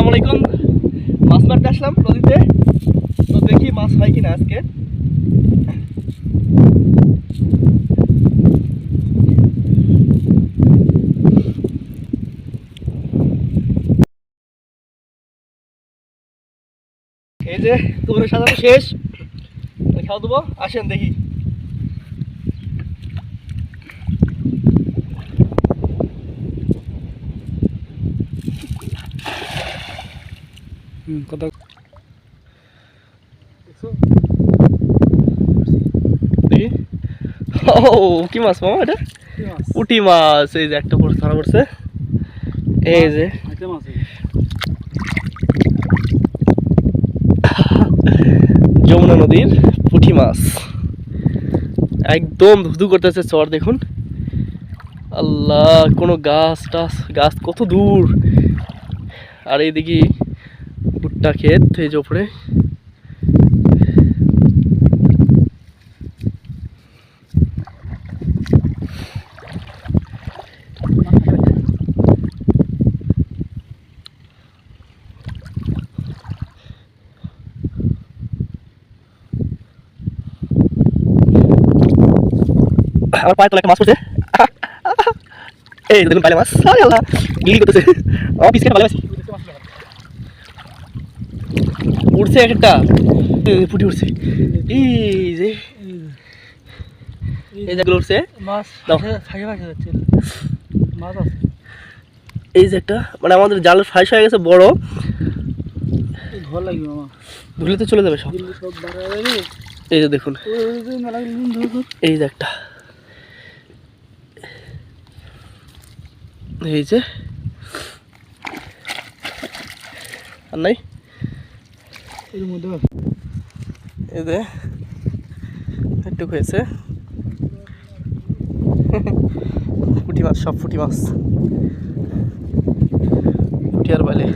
আসসালামু আলাইকুম। মাছ মারতে আসলাম নদীতে, তো দেখি মাছ হয় কিনা আজকে। এই যে তোমাদের সাজানো শেষ, খাওয়া দেবো, আসেন দেখি। কথা দেখি। ও কি মাছ মামা এটা? পুঁটি মাছ। এই যে একটা ধরা পড়ছে, এই যে যমুনা নদীর পুঁটি মাছ, একদম ধুধু করতেছে চর। দেখুন আল্লাহ, কোনো গাছ কত দূর, আর এইদিকে ভুট্টা ক্ষেত এই যে উপরে। আমার পায়ে তলা একটা মাছ পড়ছে, এই দেখুন পাইলে মাছ। আরে আল্লাহ, গিলি করতেছে আমার পিছনে পাইলে মাছ উঠছে, একটা ফুটি উঠছে। এই যে এই যেগুলো উঠছে মাছ মাছ আছে। এই যে একটা, মানে আমাদের জালের ফাঁস হয়ে গেছে বড়, ঘর লাগবে মামা, ধুলে তো চলে যাবে সব। সব বাড়া যাবে। এই যে দেখুন, এই যে একটা, এই যে আর নাই, এর মধ্যে এই যে একটু হয়েছে। পুঁটি মাছ, সব পুঁটি মাছ, পুঁটি আর বাইলে।